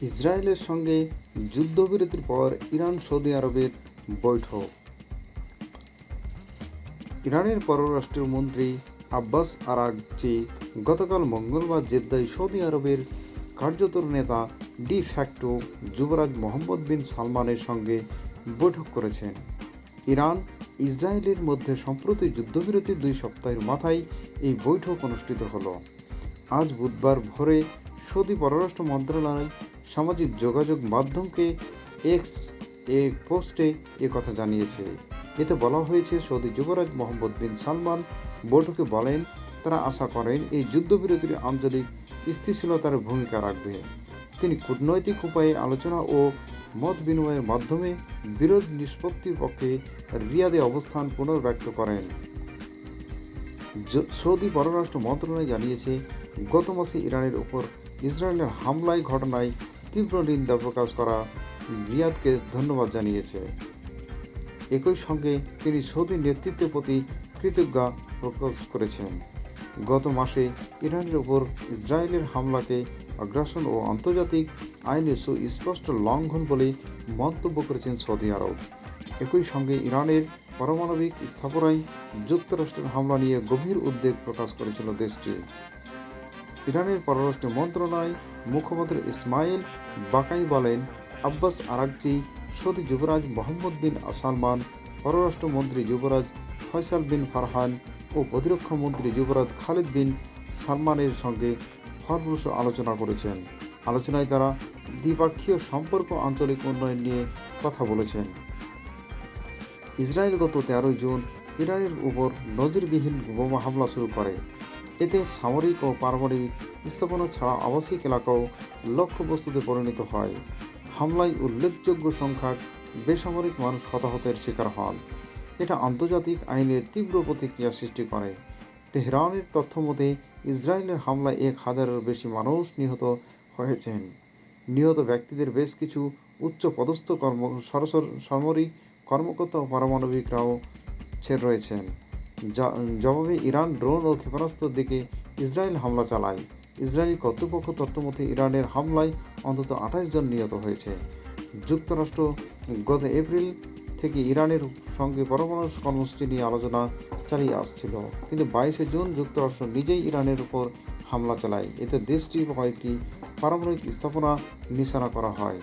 ইসরায়েলের সঙ্গে যুদ্ধবিরতির পর ইরান সৌদি আরবের বৈঠক। ইরানের পররাষ্ট্রমন্ত্রী আব্বাস আরাগচি গতকাল মঙ্গলবার জেদ্দায় সৌদি আরবের কার্যকর নেতা ডি ফ্যাক্টো যুবরাজ মোহাম্মদ বিন সালমানের সঙ্গে বৈঠক করেছেন। ইরান ইসরায়েলের মধ্যে সম্প্রতি যুদ্ধবিরতির 2 সপ্তাহের মাথায় এই বৈঠক অনুষ্ঠিত হলো। আজ বুধবার ভোরে সৌদি পররাষ্ট্র মন্ত্রণালয় সামাজিক যোগাযোগ মাধ্যমকে এক্স পোস্টে কথা জানিয়েছে। এতে বলা হয়েছে, সৌদি যুবরাজ মোহাম্মদ বিন সালমান বৈঠকে বলেন, তারা আশা করেন এই যুদ্ধবিরতির আঞ্চলিক স্থিতিশীলতার ভূমিকা রাখবে। তিনি কূটনৈতিক উপায়ে আলোচনা ও মত বিনিময়ের মাধ্যমে বিরোধ নিষ্পত্তির পক্ষে রিয়াদে অবস্থান পুনর্ব্যক্ত করেন। সৌদি পররাষ্ট্র মন্ত্রণালয় জানিয়েছে, গত মাসে ইরানের উপর ইসরায়েলের হামলায় ঘটনায় তীব্র নিন্দা প্রকাশ করা রিয়াদকে ধন্যবাদ জানিয়েছে। একই সঙ্গে তিনি সৌদি নেতৃত্বের প্রতি কৃতজ্ঞতা প্রকাশ করেছেন। গত মাসে ইরানের উপর ইসরায়েলের হামলাকে আগ্রাসন ও আন্তর্জাতিক আইনের সুস্পষ্ট লঙ্ঘন বলে মন্তব্য করেছেন সৌদি আরব। একই সঙ্গে ইরানের পারমাণবিক স্থাপনায় যুক্তরাষ্ট্রের হামলা নিয়ে গভীর উদ্বেগ প্রকাশ করেছিল দেশটি। ইরানের পররাষ্ট্র মন্ত্রণালয় মুখপাত্র ইসমাইল বাকাই বলেন, আব্বাস আরাগচি সৌদি যুবরাজ মোহাম্মদ বিন সালমান, পররাষ্ট্রমন্ত্রী যুবরাজ ফয়সাল বিন ফারহান ও প্রতিরক্ষা মন্ত্রী যুবরাজ খালিদ বিন সালমানের সঙ্গে ফলপ্রসূ আলোচনা করেছেন। আলোচনায় তারা দ্বিপক্ষীয় সম্পর্ক, আঞ্চলিক উন্নয়ন নিয়ে কথা বলেছেন। ইসরায়েল গত 13 জুন ইরানের উপর নজিরবিহীন বোমা হামলা শুরু করে। এতে সামরিক ও পারমাণবিক স্থাপনা ছাড়া আবাসিক এলাকাও লক্ষ্যবস্তুতে পরিণত হয়। হামলায় উল্লেখযোগ্য সংখ্যক বেসামরিক মানুষ হতাহতের শিকার হন। এটা আন্তর্জাতিক আইনের তীব্র প্রতিক্রিয়া সৃষ্টি করে। তেহরানের তথ্য মতে, ইসরায়েলের হামলায় 1000-এর বেশি মানুষ নিহত হয়েছেন। নিহত ব্যক্তিদের বেশ কিছু উচ্চপদস্থ সামরিক কর্মকর্তা ও পারমাণবিকরাও রয়েছেন। জবাবে ইরান ড্রোন ও ক্ষেপণাস্ত্রের দিকে ইসরায়েল হামলা চালায়। ইসরায়েলি কর্তৃপক্ষ তথ্যমতে ইরানের হামলায় অন্তত 28 জন নিহত হয়েছে। যুক্তরাষ্ট্র গত এপ্রিল থেকে ইরানের সঙ্গে পরমাণু কর্মসূচি নিয়ে আলোচনা চালিয়ে আসছিল, কিন্তু 22 জুন যুক্তরাষ্ট্র নিজেই ইরানের উপর হামলা চালায়। এতে দেশটির কয়েকটি পারমাণবিক স্থাপনা নিশানা করা হয়।